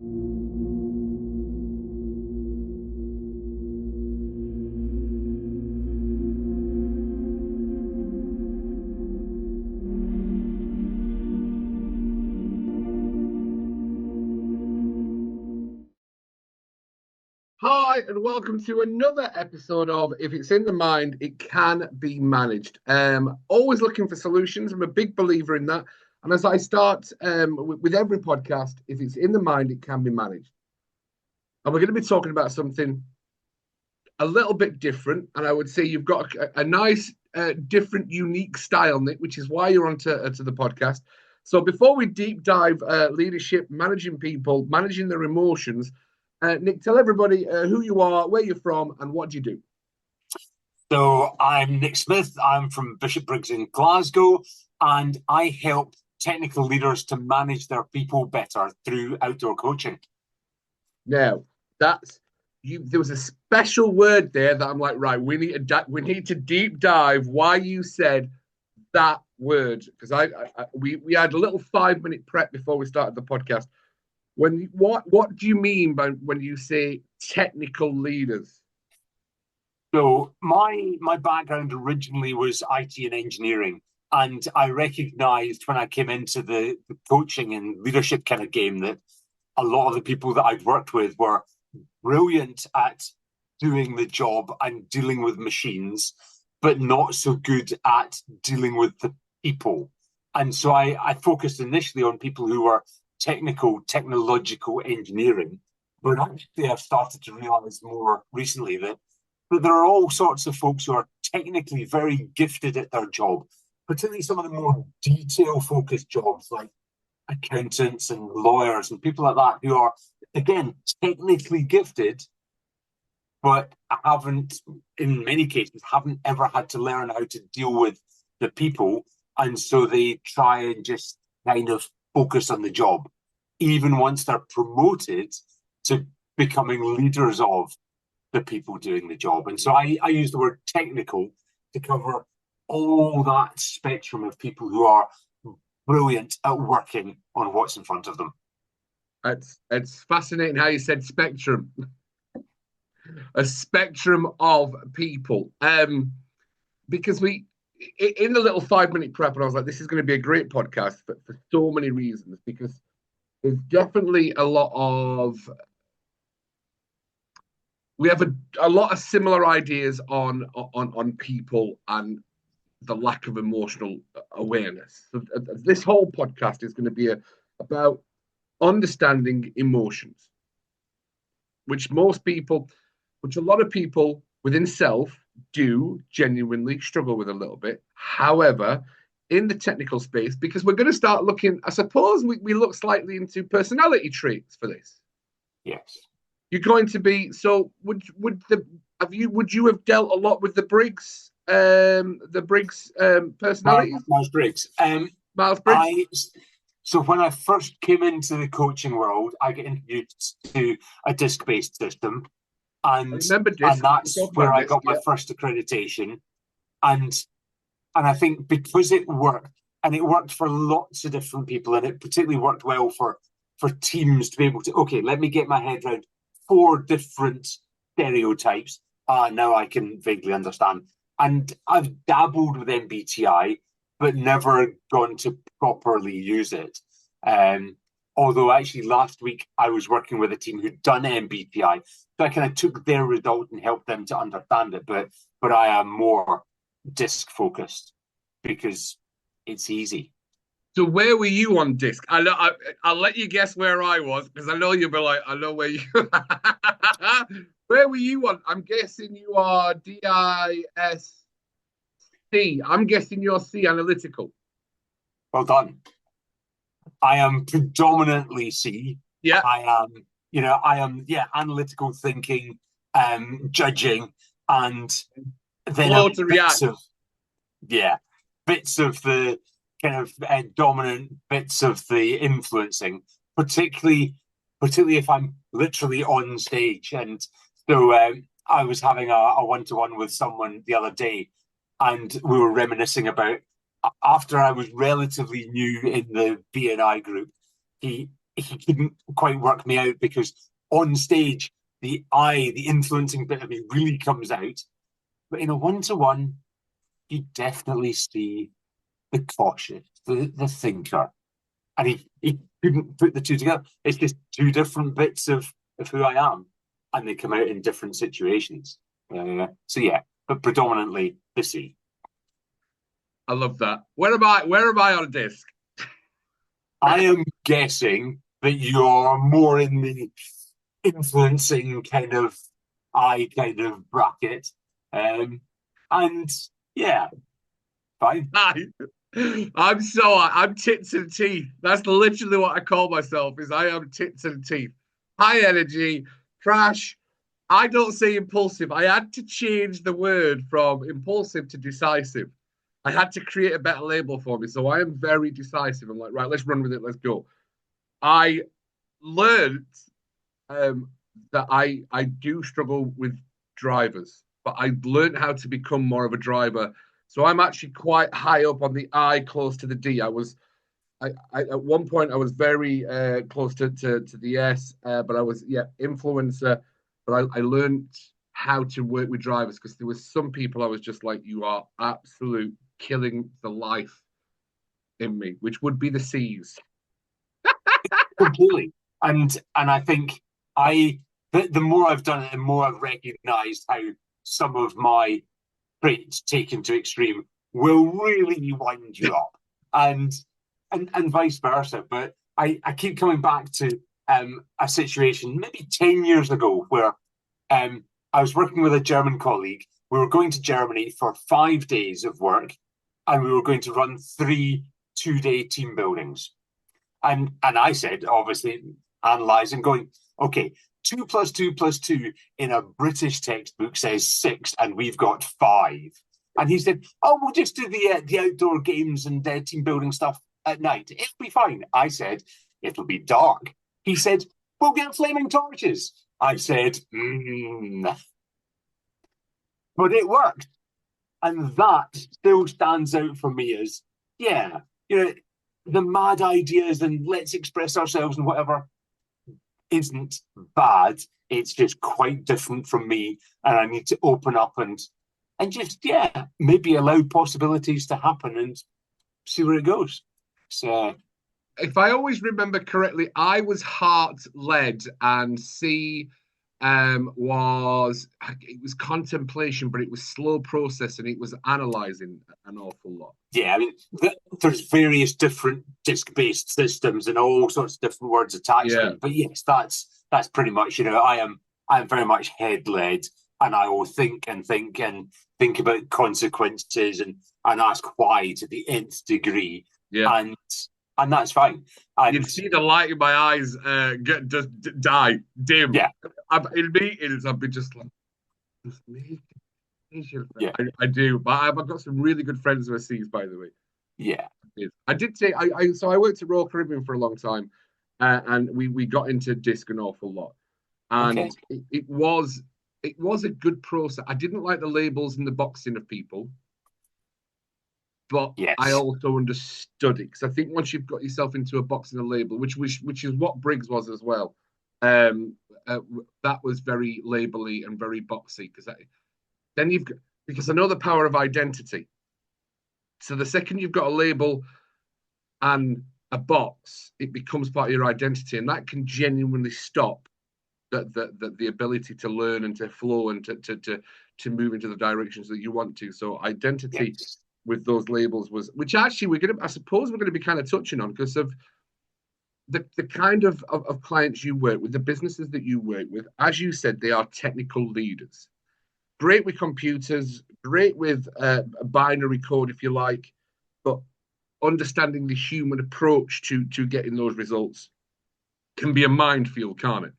Hi, and welcome to another episode of If It's in the Mind, It Can Be Managed. Always looking for solutions. I'm a big believer in that. And as I start with every podcast, if it's in the mind, it can be managed. And we're going to be talking about something a little bit different. And I would say you've got a nice, different, unique style, Nick, which is why you're onto to the podcast. So before we deep dive leadership, managing people, managing their emotions, Nick, tell everybody who you are, where you're from, and what do you do? So I'm Nick Smith. I'm from Bishopbriggs in Glasgow, and I help technical leaders to manage their people better through outdoor coaching. Now, that's you. There was a special word there that I'm like, right, we need to deep dive why you said that word, because we had a little 5-minute prep before we started the podcast. What do you mean by when you say technical leaders? So my background originally was IT and engineering, and I recognized when I came into the coaching and leadership kind of game that a lot of the people that I'd worked with were brilliant at doing the job and dealing with machines, but not so good at dealing with the people. And so I focused initially on people who were technological engineering, but actually I've started to realize more recently that there are all sorts of folks who are technically very gifted at their job, particularly some of the more detail-focused jobs like accountants and lawyers and people like that who are, again, technically gifted, but in many cases, haven't ever had to learn how to deal with the people. And so they try and just kind of focus on the job, even once they're promoted to becoming leaders of the people doing the job. And so I use the word technical to cover all that spectrum of people who are brilliant at working on what's in front of them. It's fascinating how you said spectrum. A spectrum of people. Because in the little 5-minute prep, and I was like, this is going to be a great podcast for so many reasons, because there's definitely a lot of we have a lot of similar ideas on people and the lack of emotional awareness. So this whole podcast is going to be about understanding emotions, which a lot of people within self do genuinely struggle with a little bit. However, in the technical space, because we're going to start looking, I suppose we look slightly into personality traits for this. Yes. You're going to be so. Would you have dealt a lot with the Briggs personalities? Miles Briggs. Miles Briggs. So when I first came into the coaching world, I got introduced to a disc-based system, and that's where I got my first accreditation. And I think because it worked, and it worked for lots of different people, and it particularly worked well for teams to be able to, okay, let me get my head around 4 different stereotypes. Now I can vaguely understand. And I've dabbled with MBTI, but never gone to properly use it. Although actually last week I was working with a team who'd done MBTI, so I kind of took their result and helped them to understand it. But I am more disc focused because it's easy. So where were you on disc? I'll let you guess where I was, because I know you'll be like, I know where you. Where were you on? I'm guessing you are DISC. I'm guessing you're C, analytical. Well done. I am predominantly C. Yeah. I am analytical thinking, judging, and then bits of the kind of dominant bits of the influencing, particularly if I'm literally on stage. And so I was having a one-to-one with someone the other day, and we were reminiscing about after I was relatively new in the BNI group. He he couldn't quite work me out, because on stage, the influencing bit of me really comes out. But in a one-to-one, you definitely see the cautious, the thinker. And he couldn't put the two together. It's just two different bits of who I am, and they come out in different situations. So yeah, but predominantly the C. I love that. Where am I? Where am I on a disc? I am guessing that you're more in the influencing kind of bracket. And yeah, fine. I'm tits and teeth. That's literally what I call myself. Is I am tits and teeth. High energy, crash. I don't say impulsive. I had to change the word from impulsive to decisive. I had to create a better label for me. So I am very decisive. I'm like, right, let's run with it. Let's go. I learned that I do struggle with drivers, but I learned how to become more of a driver. So I'm actually quite high up on the I, close to the D. I at one point I was very close to the S, but I was influencer. But I learned how to work with drivers, because there was some people I was just like, you are absolute killing the life in me, which would be the C's. Completely. And I think the more I've done it, the more I've recognised how some of my traits taken to extreme will really wind you up, and vice versa. But I keep coming back to a situation maybe 10 years ago where I was working with a German colleague. We were going to Germany for 5 days of work, and we were going to run 3 2-day team buildings. And I said, obviously, analysing, going, okay, 2 plus 2 plus 2 in a British textbook says 6, and we've got 5. And he said, oh, we'll just do the outdoor games and team building stuff at night. It'll be fine. I said, it'll be dark. He said, we'll get flaming torches. I said, But it worked. And that still stands out for me as, yeah, the mad ideas and let's express ourselves and whatever isn't bad. It's just quite different from me, and I need to open up and just maybe allow possibilities to happen and see where it goes. So if I always remember correctly, I was heart led, and C was contemplation, but it was slow process, and it was analyzing an awful lot. Yeah, I mean, there's various different disc-based systems and all sorts of different words attached to them. But yes, that's pretty much, I'm very much head-led, and I will think about consequences and ask why to the nth degree. Yeah. And that's fine. And you'd see the light in my eyes just die, dim. Yeah. In meetings, I'd be just like, just make it. Yeah. I do, but I've got some really good friends who are C's, by the way. Yeah. I did say so I worked at Royal Caribbean for a long time, and we got into disc an awful lot, and it was a good process. I didn't like the labels and the boxing of people, but I also understood it, because I think once you've got yourself into a box and a label, which is what Briggs was as well, that was very labely and very boxy, because then you've got, because I know the power of identity. So the second you've got a label and a box, it becomes part of your identity, and that can genuinely stop the ability to learn and to flow and to move into the directions that you want to. So identity with those labels was, which actually I suppose we're going to be kind of touching on, because of the kind of clients you work with, the businesses that you work with. As you said, they are technical leaders. Great with computers, great with a binary code, if you like, but understanding the human approach to getting those results can be a minefield, can't it?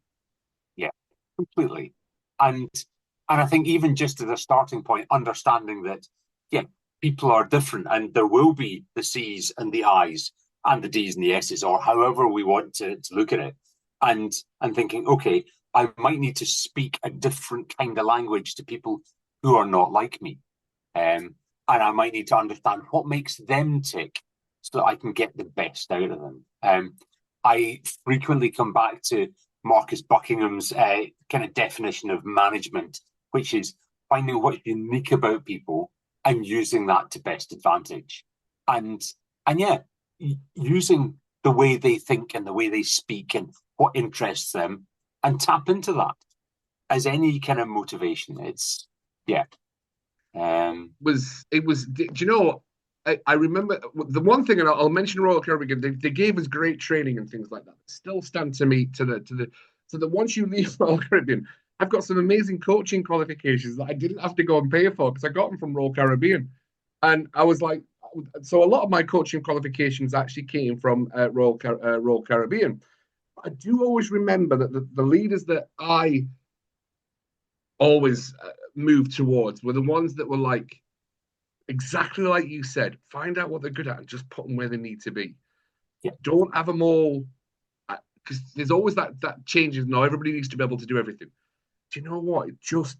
Yeah, completely. And I think even just as a starting point, understanding that, people are different, and there will be the C's and the I's and the D's and the S's, or however we want to look at it. And thinking, okay, I might need to speak a different kind of language to people who are not like me. And I might need to understand what makes them tick so that I can get the best out of them. I frequently come back to Marcus Buckingham's kind of definition of management, which is finding what's unique about people and using that to best advantage. And yeah, using the way they think and the way they speak and what interests them and tap into that as any kind of motivation. It's yeah. Do you know, I remember the one thing, and I'll mention Royal Caribbean. They gave us great training and things like that. Still stand to me so that once you leave Royal Caribbean, I've got some amazing coaching qualifications that I didn't have to go and pay for because I got them from Royal Caribbean, and I was like, so a lot of my coaching qualifications actually came from Royal Caribbean. I do always remember that the leaders that I always moved towards were the ones that were like exactly like you said, find out what they're good at and just put them where they need to be. Yeah. Don't have them all, because there's always that changes. No, everybody needs to be able to do everything. Do you know what? Just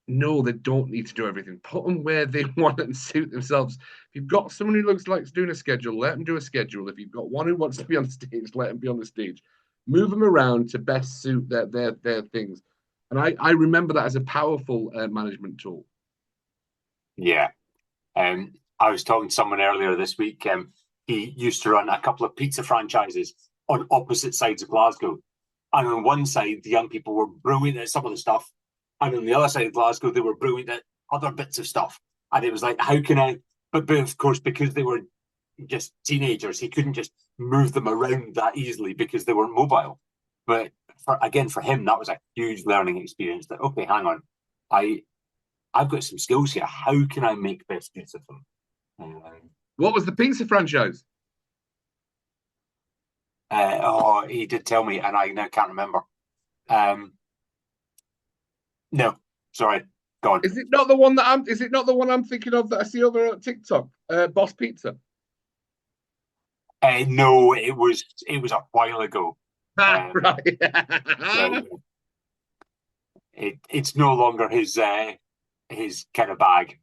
know they don't need to do everything. Put them where they want and suit themselves. If you've got someone who looks like doing a schedule, let them do a schedule. If you've got one who wants to be on stage, let them be on the stage. Move them around to best suit their things. And I remember that as a powerful management tool. Yeah. I was talking to someone earlier this week. He used to run a couple of pizza franchises on opposite sides of Glasgow. And on one side, the young people were brilliant at some of the stuff. And on the other side of Glasgow, they were brilliant at other bits of stuff. And it was like, how can I? But of course, because they were just teenagers, he couldn't just move them around that easily because they weren't mobile. But for him, that was a huge learning experience. That okay, hang on, I've got some skills here. How can I make best use of them? What was the pizza franchise? He did tell me, and I now can't remember. No, sorry, go on. Is it not the one that I'm? Is it not the one I'm thinking of that I see over at TikTok? Boss Pizza. No, it was a while ago. Right. So it's no longer his kind of bag.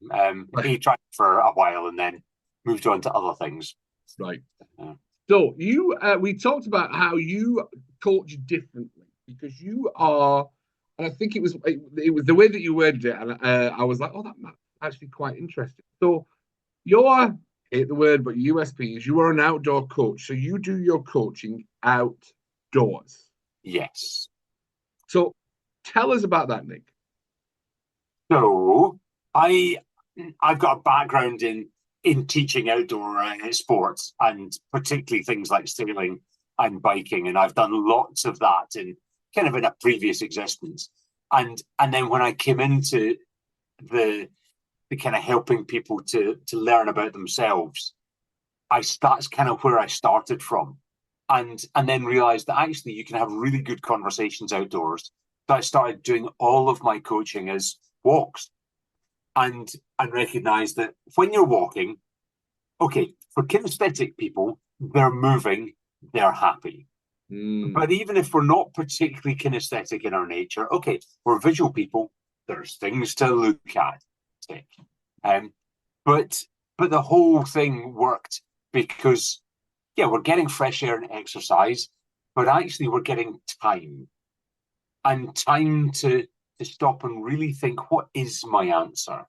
He tried for a while and then moved on to other things. Right. So we talked about how you coach differently because you are, and I think it was the way that you worded it, and I was like, oh, that's actually quite interesting. So your hate the word, but USP is you are an outdoor coach, so you do your coaching outdoors. Yes. So tell us about that, Nick. So I've got a background in teaching outdoor sports and particularly things like sailing and biking, and I've done lots of that in a previous existence. And then when I came into the kind of helping people to learn about themselves, that's kind of where I started from, and then realized that actually you can have really good conversations outdoors. So I started doing all of my coaching as walks, and recognize that when you're walking, okay, for kinesthetic people, they're moving, they're happy. But even if we're not particularly kinesthetic in our nature, okay, we're visual people, there's things to look at. But the whole thing worked because, yeah, we're getting fresh air and exercise, but actually we're getting time. And time to stop and really think, what is my answer?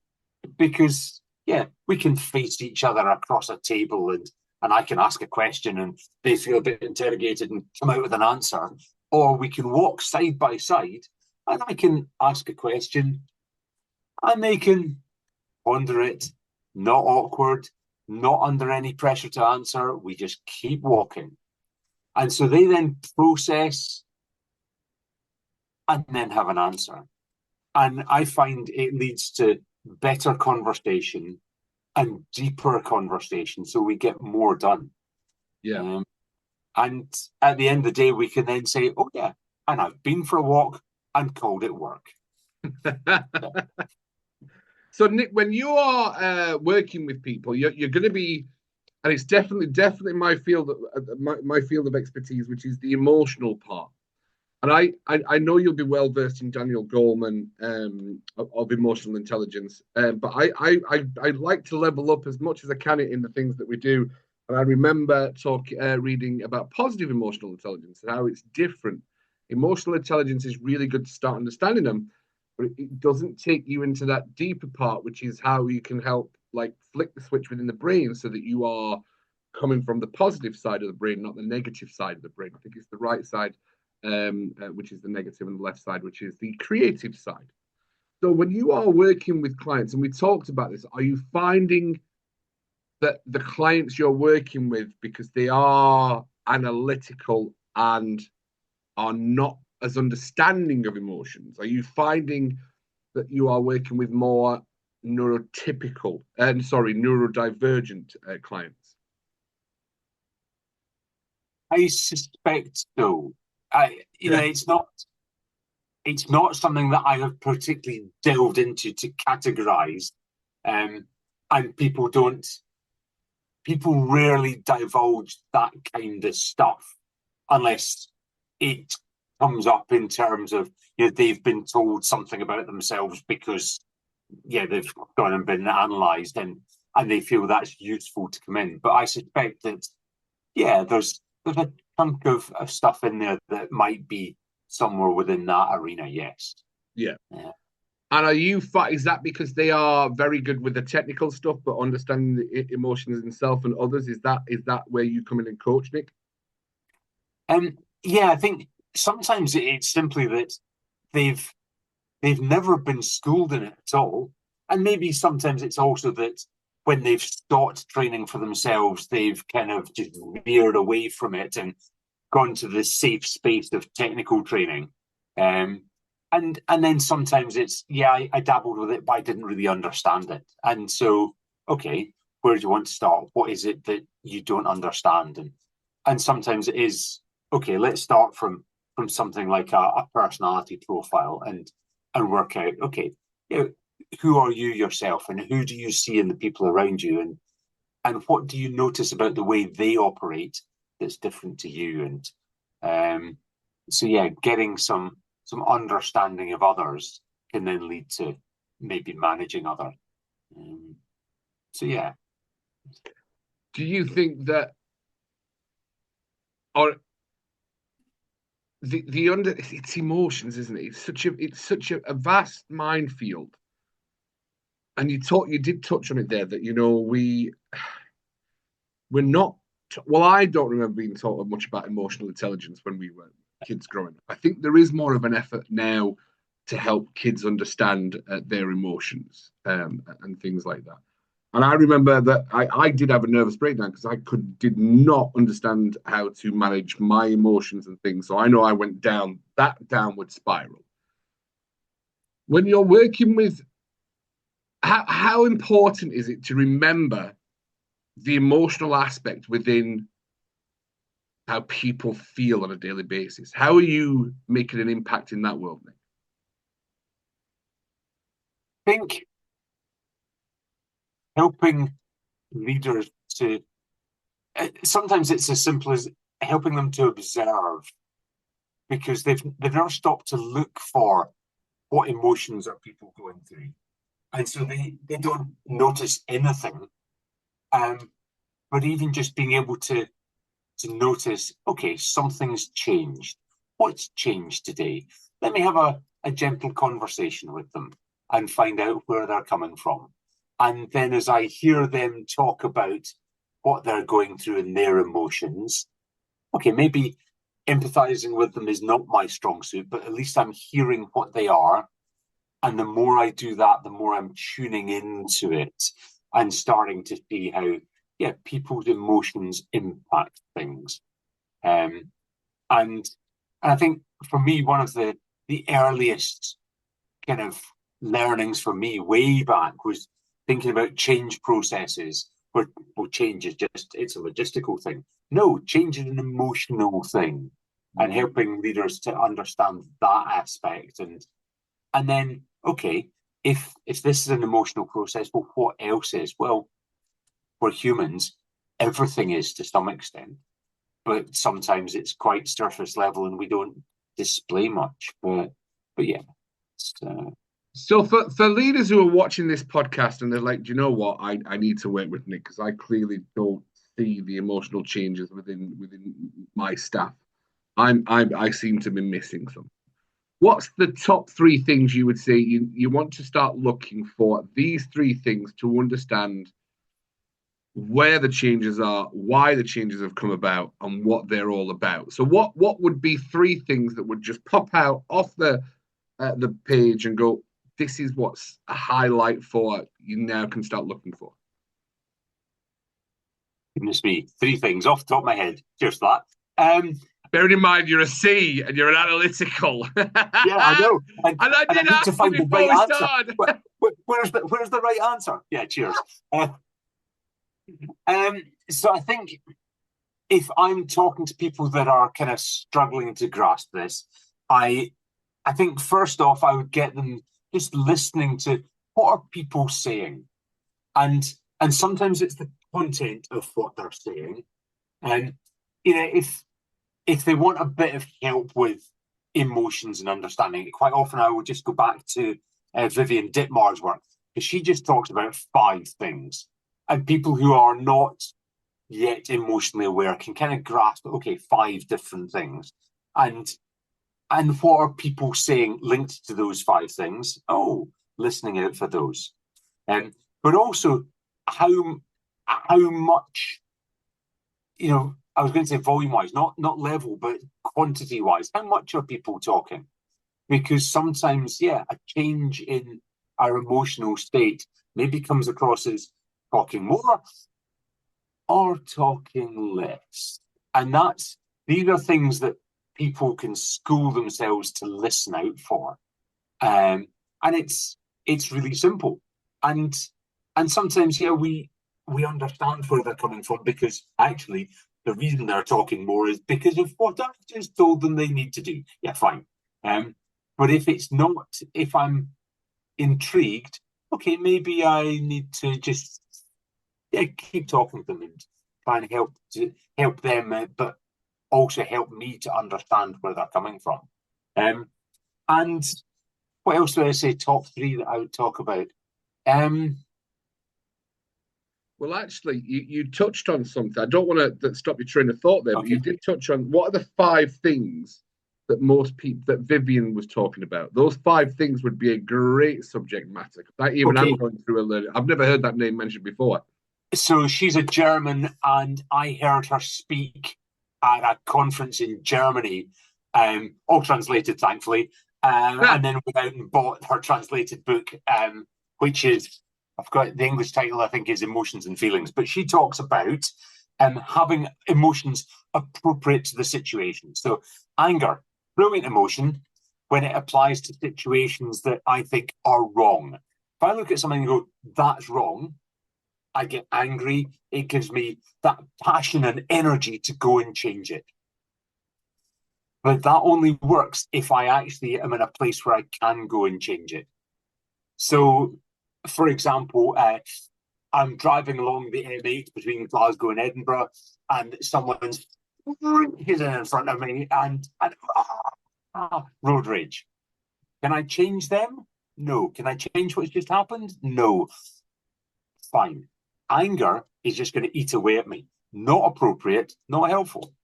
Because, yeah, we can face each other across a table and I can ask a question and they feel a bit interrogated and come out with an answer. Or we can walk side by side and I can ask a question and they can ponder it, not awkward, not under any pressure to answer. We just keep walking. And so they then process and then have an answer. And I find it leads to better conversation and deeper conversation, so we get more done. Yeah. And at the end of the day, we can then say, oh, yeah, and I've been for a walk and called it work. So, Nick, when you are working with people, you're going to be, and it's definitely my field, my field of expertise, which is the emotional part. And I know you'll be well versed in Daniel Goleman of emotional intelligence, but I like to level up as much as I can in the things that we do. And I remember reading about positive emotional intelligence and how it's different. Emotional intelligence is really good to start understanding them, but it doesn't take you into that deeper part, which is how you can help like flick the switch within the brain so that you are coming from the positive side of the brain, not the negative side of the brain. I think it's the right side, which is the negative, and the left side, which is the creative side. So when you are working with clients, and we talked about this, are you finding that the clients you're working with, because they are analytical and are not as understanding of emotions, are you finding that you are working with more neurotypical and neurodivergent clients? I suspect so. It's not something that I have particularly delved into to categorize. And people rarely divulge that kind of stuff unless it comes up in terms of, they've been told something about themselves because, they've gone and been analysed, and they feel that's useful to come in. But I suspect that, there's a chunk of stuff in there that might be somewhere within that arena, yes. Yeah. And is that because they are very good with the technical stuff, but understanding the emotions themselves and others? Is that where you come in and coach, Nick? I think sometimes it's simply that they've never been schooled in it at all. And maybe sometimes it's also that when they've stopped training for themselves, they've kind of just veered away from it and gone to the safe space of technical training. And then sometimes it's, I dabbled with it, but I didn't really understand it. And so, okay, where do you want to start? What is it that you don't understand? And sometimes it is, okay, let's start from something like a personality profile and work out, okay, who are you yourself, and who do you see in the people around you, and what do you notice about the way they operate that's different to you? And getting some understanding of others can then lead to maybe managing others. Do you think that, or it's emotions, isn't it? It's such a vast minefield. And you did touch on it there that we're not. Well, I don't remember being taught much about emotional intelligence when we were kids growing up. I think there is more of an effort now to help kids understand their emotions and things like that. And I remember that I did have a nervous breakdown because I did not understand how to manage my emotions and things. So I know I went down that downward spiral. When you're working with, how important is it to remember the emotional aspect within how people feel on a daily basis? How are you making an impact in that world, Nick? I think helping leaders to, sometimes it's as simple as helping them to observe, because they've never stopped to look for what emotions are people going through, and so they don't notice anything. But even just being able to notice, okay, something's changed. What's changed today? Let me have a gentle conversation with them and find out where they're coming from. And then as I hear them talk about what they're going through and their emotions, okay, maybe empathizing with them is not my strong suit, but at least I'm hearing what they are. And the more I do that, the more I'm tuning into it and starting to see how, people's emotions impact things. And I think for me, one of the earliest kind of learnings for me way back was thinking about change processes, where change is it's a logistical thing. No, change is an emotional thing, and helping leaders to understand that aspect. And then, okay, if this is an emotional process, well, what else is? Well, we're humans. Everything is to some extent, but sometimes it's quite surface level and we don't display much. But yeah. So for leaders who are watching this podcast and they're like, do you know what? I need to work with Nick because I clearly don't see the emotional changes within my staff. I seem to be missing some. What's the top three things you would say you want to start looking for? These three things to understand where the changes are, why the changes have come about, and what they're all about. So, what would be three things that would just pop out off the page and go, this is what's a highlight for you now can start looking for? Goodness me, three things off the top of my head. Just that. Bearing in mind you're a C and you're an analytical. Yeah, I know. And I did need to find the right answer. Where's the right answer? Yeah, cheers. So I think if I'm talking to people that are kind of struggling to grasp this, I think first off, I would get them just listening to what are people saying, and sometimes it's the content of what they're saying, and if they want a bit of help with emotions and understanding it, quite often I will just go back to Vivian Dittmar's work, because she just talks about 5 things, and people who are not yet emotionally aware can kind of grasp, okay, 5 different things, and what are people saying linked to those 5 things? Oh, listening out for those, but also how much, I was going to say volume-wise, not level, but quantity-wise. How much are people talking? Because sometimes, a change in our emotional state maybe comes across as talking more or talking less. And these are things that people can school themselves to listen out for. And it's really simple. And sometimes, we understand where they're coming from, because actually the reason they're talking more is because of what I've just told them they need to do. Yeah, fine. But if I'm intrigued, okay, maybe I need to just keep talking to them and try and help them, but also help me to understand where they're coming from. And what else do I say? Top 3 that I would talk about. Well, actually, you touched on something. I don't want to stop your train of thought there, but you did touch on what are the 5 things that most people, that Vivian was talking about. Those 5 things would be a great subject matter. I'm going through I've never heard that name mentioned before. So she's a German, and I heard her speak at a conference in Germany, all translated, thankfully, and then went out and bought her translated book, which is, I've got the English title, I think, is Emotions and Feelings. But she talks about having emotions appropriate to the situation. So anger, brilliant emotion when it applies to situations that I think are wrong. If I look at something and go, that's wrong, I get angry. It gives me that passion and energy to go and change it. But that only works if I actually am in a place where I can go and change it. So, for example, I'm driving along the M8 between Glasgow and Edinburgh, and someone's in front of me, and road rage. Can I change them? No. Can I change what's just happened? No. Fine. Anger is just going to eat away at me. Not appropriate, not helpful.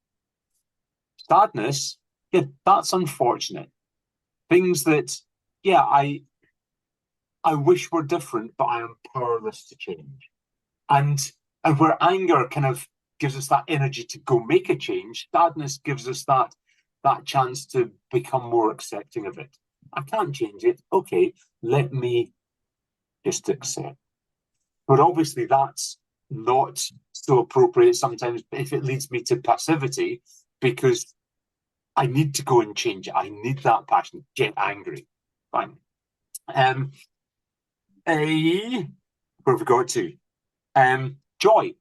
Sadness, that's unfortunate. Things that, I wish were different, but I am powerless to change. And where anger kind of gives us that energy to go make a change, sadness gives us that chance to become more accepting of it. I can't change it. Okay, let me just accept. But obviously that's not so appropriate sometimes if it leads me to passivity, because I need to go and change it. I need that passion. Get angry. Fine. Where have we got to? Joy.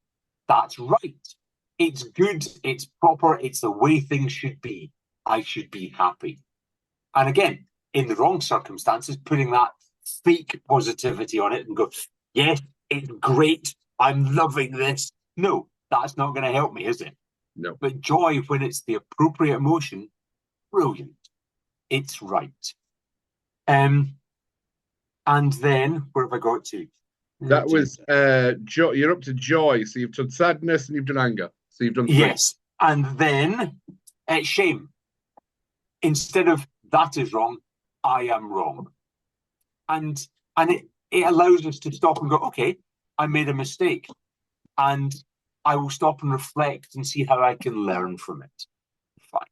That's right. It's good. It's proper. It's the way things should be. I should be happy. And again, in the wrong circumstances, putting that fake positivity on it and go, yes, it's great. I'm loving this. No, that's not going to help me, is it? No. But joy, when it's the appropriate emotion, brilliant. It's right. And then, where have I got to? That was joy. You're up to joy. So you've done sadness and you've done anger. So you've done 3. Yes. And then shame. Instead of that is wrong, I am wrong. And it allows us to stop and go, okay, I made a mistake. And I will stop and reflect and see how I can learn from it. Fine.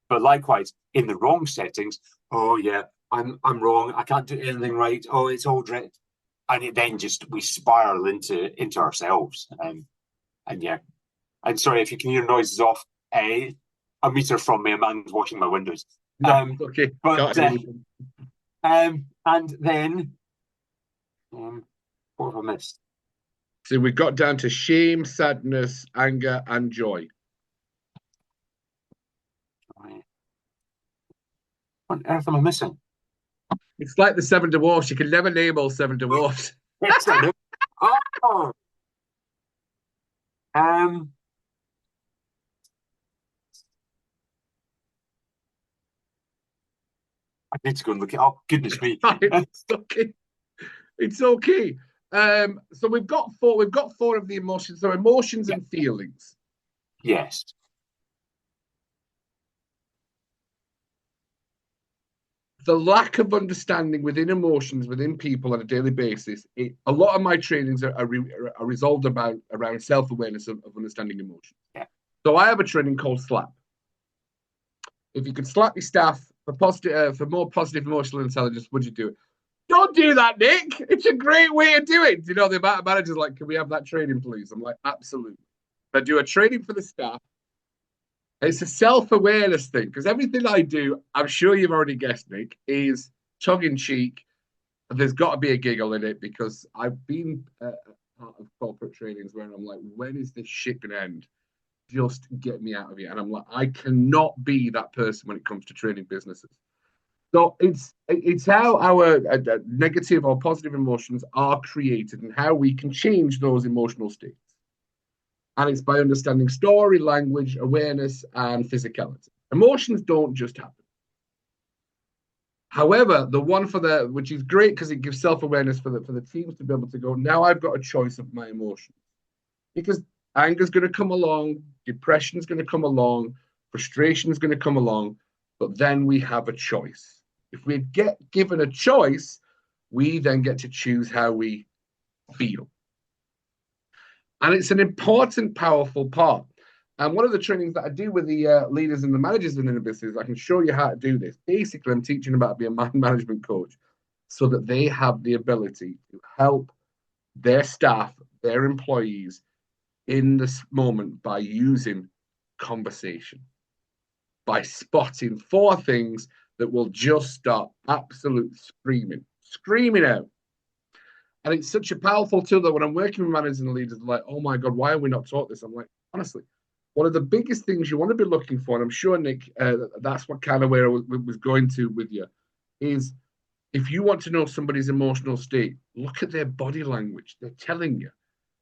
But likewise, in the wrong settings, oh yeah, I'm wrong. I can't do anything right. Oh, it's all dread. And it then just we spiral into ourselves. And yeah. And sorry if you can hear noises off. A meter from me, a man's washing my windows. No, okay. But and then what have I missed? So we got down to shame, sadness, anger, and joy. What on earth am I missing? It's like the 7 dwarfs. You can never name all 7 dwarfs. Yes, I know. Oh. I need to go and look it up. Goodness me. It's okay. It's okay. So we've got 4. We've got 4 of the emotions. So emotions and feelings. Yes. The lack of understanding within emotions, within people on a daily basis, a lot of my trainings are resolved around self-awareness of understanding emotions. Yeah. So I have a training called SLAP. If you could slap your staff for more positive emotional intelligence, would you do it? Don't do that, Nick. It's a great way of doing it. You know, the manager's like, can we have that training, please? I'm like, absolutely. I do a training for the staff. It's a self-awareness thing, because everything I do, I'm sure you've already guessed, Nick, is tongue-in-cheek. There's got to be a giggle in it, because I've been part of corporate trainings where I'm like, when is this shit going to end? Just get me out of here. And I'm like, I cannot be that person when it comes to training businesses. So it's how our negative or positive emotions are created and how we can change those emotional states. And it's by understanding story, language, awareness, and physicality. Emotions don't just happen. However, the one which is great because it gives self-awareness for the teams to be able to go, now I've got a choice of my emotions. Because anger is going to come along, depression is going to come along, frustration is going to come along, but then we have a choice. If we get given a choice, we then get to choose how we feel. And it's an important, powerful part. And one of the trainings that I do with the leaders and the managers within the business, I can show you how to do this. Basically, I'm teaching them about being a mind management coach so that they have the ability to help their staff, their employees in this moment by using conversation, by spotting 4 things that will just start absolute screaming out. And it's such a powerful tool that when I'm working with managers and leaders, they're like, oh my God, why are we not taught this? I'm like, honestly, one of the biggest things you want to be looking for, and I'm sure, Nick, that's what kind of where I was going to with you, is if you want to know somebody's emotional state, look at their body language. They're telling you.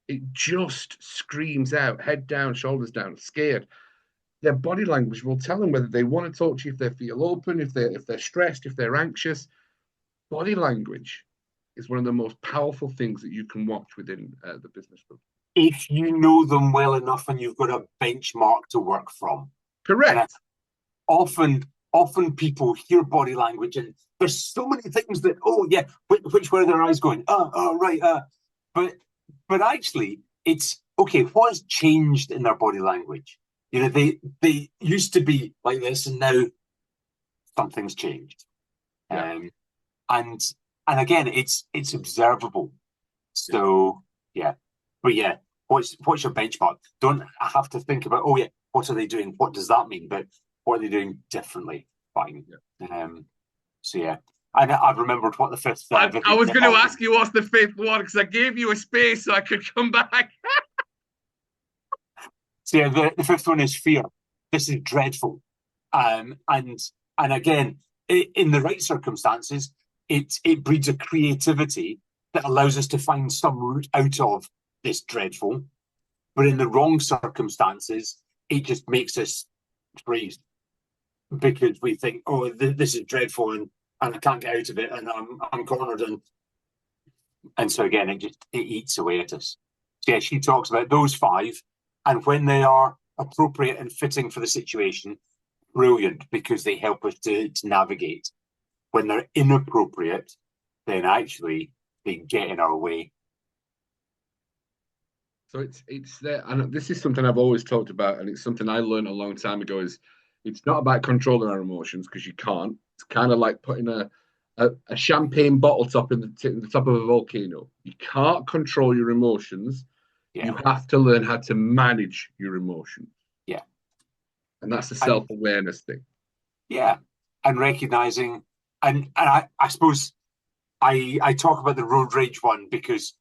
It just screams out, head down, shoulders down, scared. Their body language will tell them whether they want to talk to you, if they feel open, if they're stressed, if they're anxious. Body language is one of the most powerful things that you can watch within the business group. If you know them well enough and you've got a benchmark to work from. Correct. Often people hear body language and there's so many things that, oh yeah, which way are their eyes going? Right. But actually it's, okay, what has changed in their body language? You know, they used to be like this and now something's changed. Yeah. And again, it's observable. So yeah, but yeah, what's your benchmark? Don't have to think about, oh yeah, what are they doing? What does that mean? But what are they doing differently? Fine. Yeah. So yeah, and I've remembered what the 5th. I was going to ask you what's the 5th one because I gave you a space so I could come back. So yeah, the 5th one is fear. This is dreadful, and again, in the right circumstances, it breeds a creativity that allows us to find some route out of this dreadful. But in the wrong circumstances, it just makes us freeze because we think, oh, this is dreadful and I can't get out of it and I'm cornered. And And so again, it eats away at us. So yeah, she talks about those five, and when they are appropriate and fitting for the situation, brilliant, because they help us to navigate. When they're inappropriate, then actually they get in our way. So it's there, and this is something I've always talked about, and it's something I learned a long time ago. Is it's not about controlling our emotions because you can't. It's kind of like putting a champagne bottle top in the top of a volcano. You can't control your emotions. Yeah, You have to learn how to manage your emotions, yeah, and that's a and self-awareness thing. yeah, and recognizing, and I suppose I talk about the road rage one because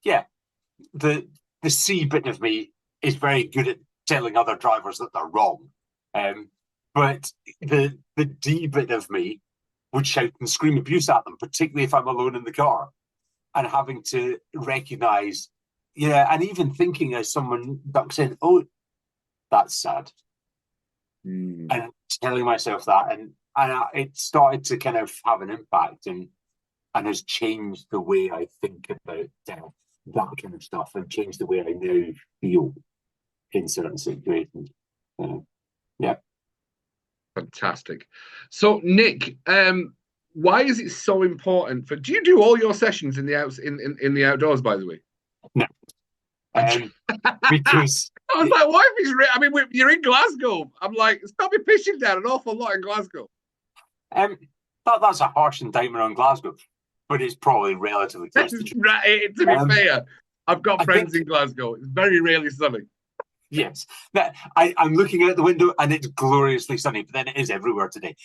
yeah, the the C bit of me is very good at telling other drivers that they're wrong. But the D bit of me would shout and scream abuse at them, particularly if I'm alone in the car, and having to recognize, yeah, and even thinking as someone ducks in, oh, that's sad, Mm. and telling myself that, and it started to kind of have an impact and has changed the way I think about that kind of stuff and changed the way I now feel in certain situations. Yeah. Fantastic. So, Nick, why is it so important for? Do you do all your sessions in the outs in the outdoors? By the way, No. I Because was like, why if he's? I mean, you're in Glasgow. I'm like, stop me pitching down an awful lot in Glasgow. um, that's a harsh indictment on Glasgow, but it's probably relatively close to true. Right, to be fair, I've got I friends think in Glasgow. It's very rarely sunny. yes. I'm looking out the window and it's gloriously sunny, but then it is everywhere today.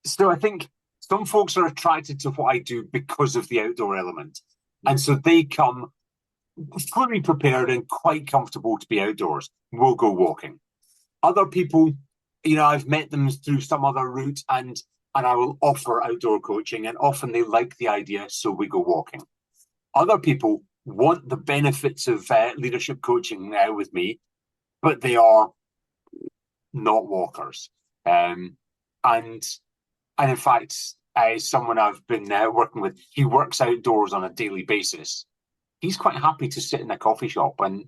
So I think some folks are attracted to what I do because of the outdoor element. And so they come fully prepared and quite comfortable to be outdoors. We'll go walking. Other people, I've met them through some other route and I will offer outdoor coaching, and often they like the idea, so we go walking. Other people want the benefits of leadership coaching with me, but they are not walkers. And in fact, someone I've been working with, he works outdoors on a daily basis. He's quite happy to sit in a coffee shop and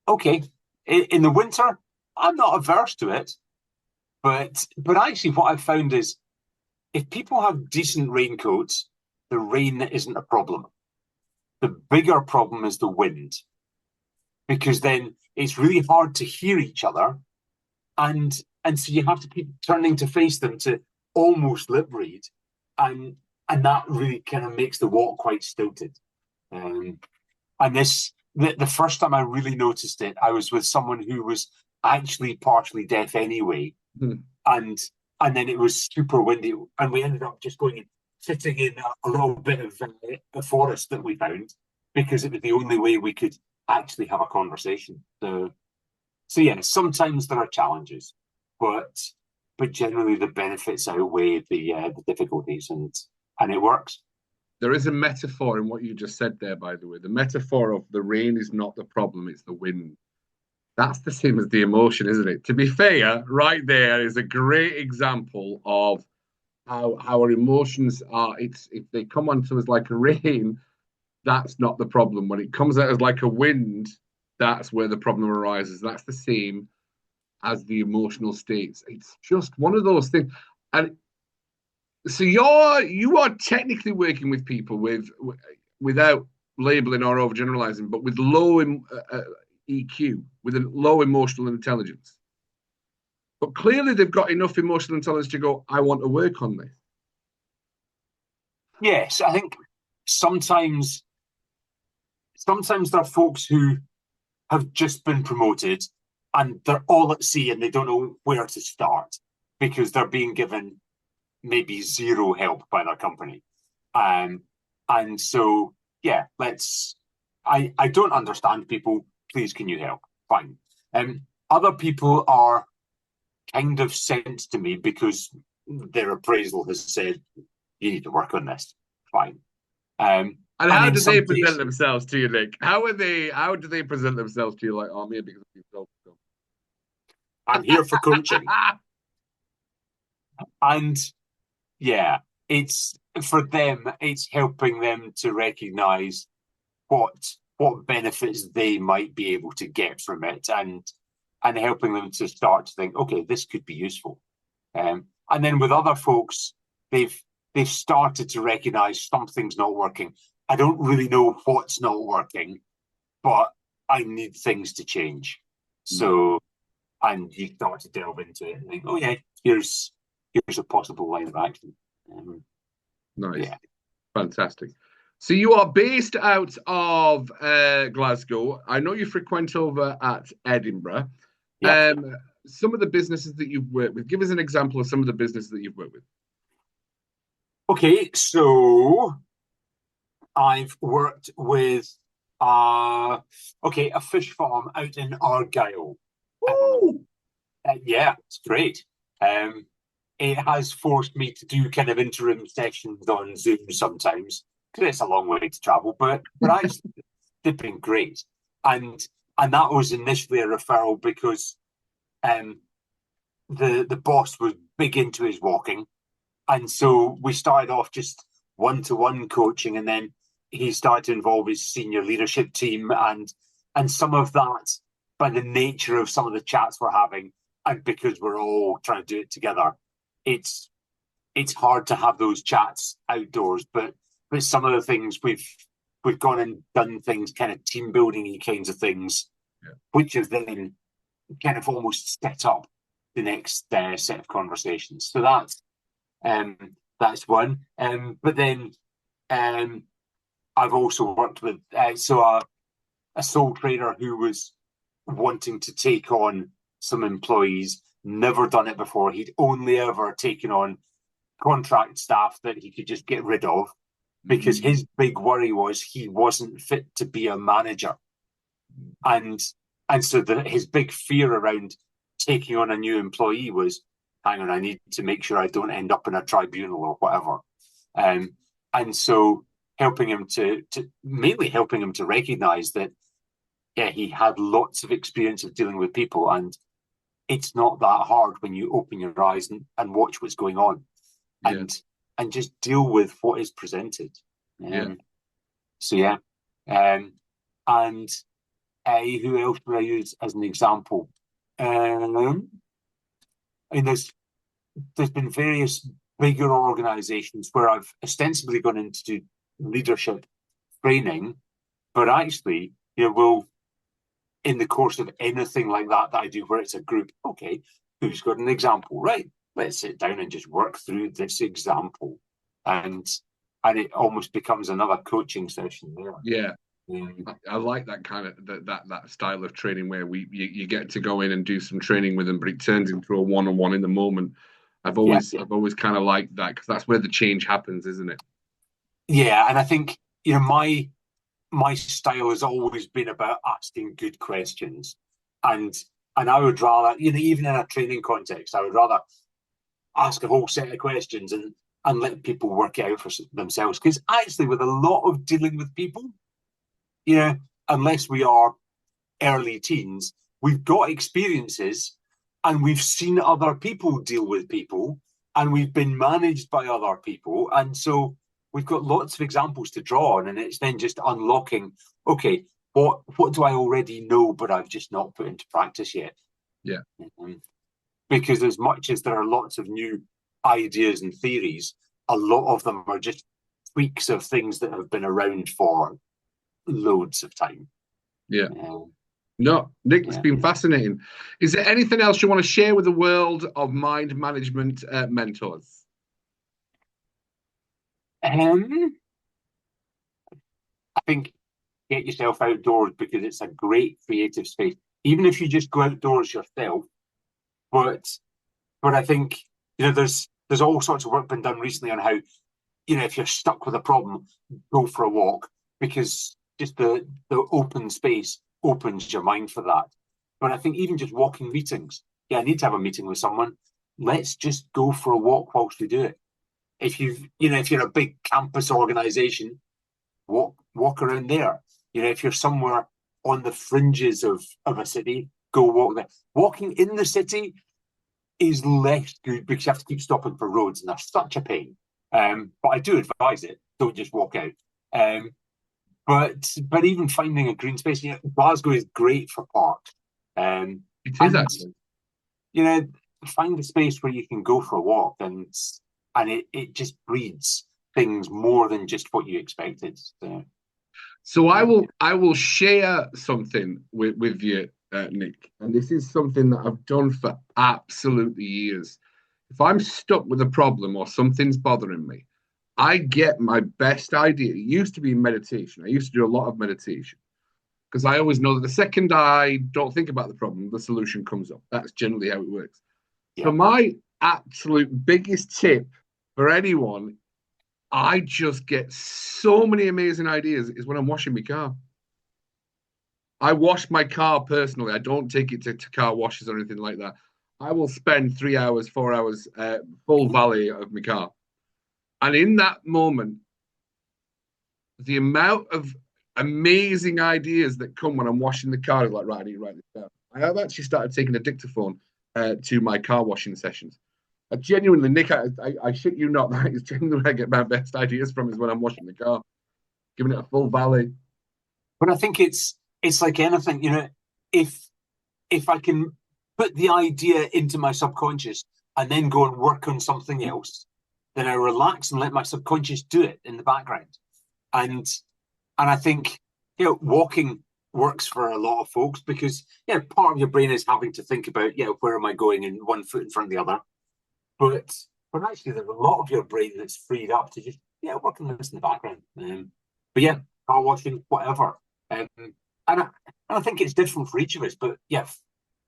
okay, in the winter, I'm not averse to it, but actually, what I've found is if people have decent raincoats, the rain isn't a problem. The bigger problem is the wind, because then it's really hard to hear each other, and so you have to keep turning to face them to almost lip read, and and that really kind of makes the walk quite stilted. Um, and the first time I really noticed it, I was with someone who was actually partially deaf anyway, Hmm. and and then it was super windy, and we ended up just going and sitting in a little bit of a forest that we found because it was the only way we could actually have a conversation. So yeah, sometimes there are challenges, but generally the benefits outweigh the difficulties, and it works. There is a metaphor in what you just said there, by the way. The metaphor of the rain is not the problem; it's the wind. That's the same as the emotion, isn't it? To be fair, right there is a great example of how our emotions are. It's if they come onto us like a rain, that's not the problem. When it comes out as like a wind, that's where the problem arises. That's the same as the emotional states. It's just one of those things. And so you are technically working with people without labeling or overgeneralizing, but with low EQ, with a low emotional intelligence. But clearly, they've got enough emotional intelligence to go, I want to work on this. Yes, I think sometimes sometimes there are folks who have just been promoted and they're all at sea and they don't know where to start because they're being given maybe zero help by their company. Um, and so, yeah, I don't understand people. Please, can you help? Fine. Other people are kind of sent to me because their appraisal has said, you need to work on this. Fine. And And how in do they some present cases, themselves to you, Nick? How are they? How do they present themselves to you? Like, oh, me because you've told me I'm here for coaching. so. And yeah, it's for them, it's helping them to recognise what benefits they might be able to get from it, and helping them to start to think, okay, this could be useful. And then with other folks, they've started to recognise something's not working. I don't really know what's not working, but I need things to change. So, and you start to delve into it and think, oh yeah, here's a possible line of action. Nice. Yeah. Fantastic. So you are based out of Glasgow. I know you frequent over at Edinburgh. Yep. Some of the businesses that you've worked with, give us an example of some of the businesses that you've worked with. Okay, so I've worked with a fish farm out in Argyll. Yeah, it's great. It has forced me to do kind of interim sessions on Zoom sometimes, because it's a long way to travel, but actually they've been great. And that was initially a referral because the boss was big into his walking. And so we started off just one-to-one coaching, and then he started to involve his senior leadership team, and some of that, by the nature of some of the chats we're having, and because we're all trying to do it together, it's hard to have those chats outdoors. But some of the things we've gone and done things, kind of team building kinds of things, which have then kind of almost set up the next set of conversations. So that's one. But then I've also worked with a sole trader who was wanting to take on some employees, never done it before. He'd only ever taken on contract staff that he could just get rid of, because his big worry was he wasn't fit to be a manager. And so his big fear around taking on a new employee was, hang on, I need to make sure I don't end up in a tribunal or whatever. And so mainly helping him to recognize that, yeah, he had lots of experience of dealing with people, and it's not that hard when you open your eyes and watch what's going on, and just deal with what is presented. So yeah. And who else would I use as an example? And there's been various bigger organizations where I've ostensibly gone in to do leadership training, but actually, in the course of anything like that I do where it's a group, okay, who's got an example? Right, let's sit down and just work through this example. And it almost becomes another coaching session there. Yeah. I like that kind of that style of training where you get to go in and do some training with them, but it turns into a one-on-one in the moment. I've always kind of liked that, because that's where the change happens, isn't it? Yeah, and I think my style has always been about asking good questions, and I would rather, even in a training context, I would rather ask a whole set of questions and let people work it out for themselves. Because actually, with a lot of dealing with people, unless we are early teens, we've got experiences and we've seen other people deal with people, and we've been managed by other people. And so we've got lots of examples to draw on, and it's then just unlocking, okay, what do I already know, but I've just not put into practice yet? Yeah. Because as much as there are lots of new ideas and theories, a lot of them are just tweaks of things that have been around for loads of time. Yeah. No, Nick, it's been fascinating. Is there anything else you want to share with the world of mind management mentors? I think get yourself outdoors, because it's a great creative space, even if you just go outdoors yourself. But I think, there's all sorts of work been done recently on how, if you're stuck with a problem, go for a walk, because just the open space opens your mind for that. But I think even just walking meetings, I need to have a meeting with someone. Let's just go for a walk whilst we do it. If you're a big campus organization, walk around there. If you're somewhere on the fringes of a city, go walk there. Walking in the city is less good because you have to keep stopping for roads, and they're such a pain. But I do advise it. Don't just walk out. Um, but even finding a green space, Glasgow is great for parks. It is And actually. you know, find a space where you can go for a walk, and it just breeds things more than just what you expected. So I will share something with you, Nick, and this is something that I've done for absolutely years. If I'm stuck with a problem or something's bothering me, I get my best idea. It used to be meditation. I used to do a lot of meditation because I always know that the second I don't think about the problem, the solution comes up. That's generally how it works. So Yeah, my absolute biggest tip for anyone, I just get so many amazing ideas, is when I'm washing my car. I wash my car personally. I don't take it to car washes or anything like that. I will spend 3 hours, 4 hours, full valley of my car. And in that moment, the amount of amazing ideas that come when I'm washing the car is like, right, I need to write this down. I have actually started taking a dictaphone to my car washing sessions. I genuinely, Nick, I shit you not, that is genuinely where I get my best ideas from, is when I'm washing the car, giving it a full valley. but I think it's like anything. If I can put the idea into my subconscious and then go and work on something else, then I relax and let my subconscious do it in the background. And and I think walking works for a lot of folks because part of your brain is having to think about where am I going and one foot in front of the other. But but actually there's a lot of your brain that's freed up to just work on this in the background. But car washing, whatever. And I think it's different for each of us. But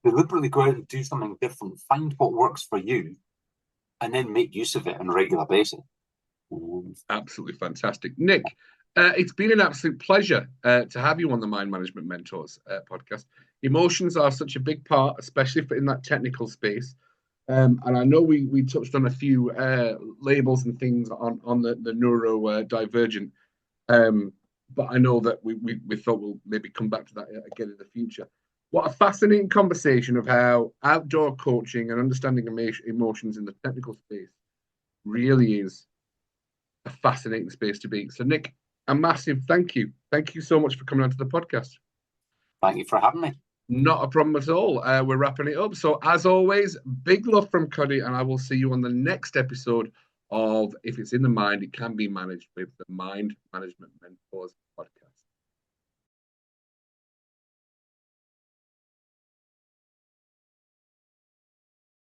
deliberately go out and do something different. Find what works for you, and then make use of it on a regular basis. Absolutely fantastic. Nick, it's been an absolute pleasure to have you on the Mind Management Mentors podcast. Emotions are such a big part, especially in that technical space. And I know we touched on a few labels and things on the neurodivergent, but I know that we thought we'll maybe come back to that again in the future. What a fascinating conversation of how outdoor coaching and understanding emotions in the technical space really is a fascinating space to be. So, Nick, a massive thank you. Thank you so much for coming onto the podcast. Thank you for having me. Not a problem at all. We're wrapping it up. So, as always, big love from Cuddy, and I will see you on the next episode of If It's in the Mind, It Can Be Managed with the Mind Management Mentors podcast.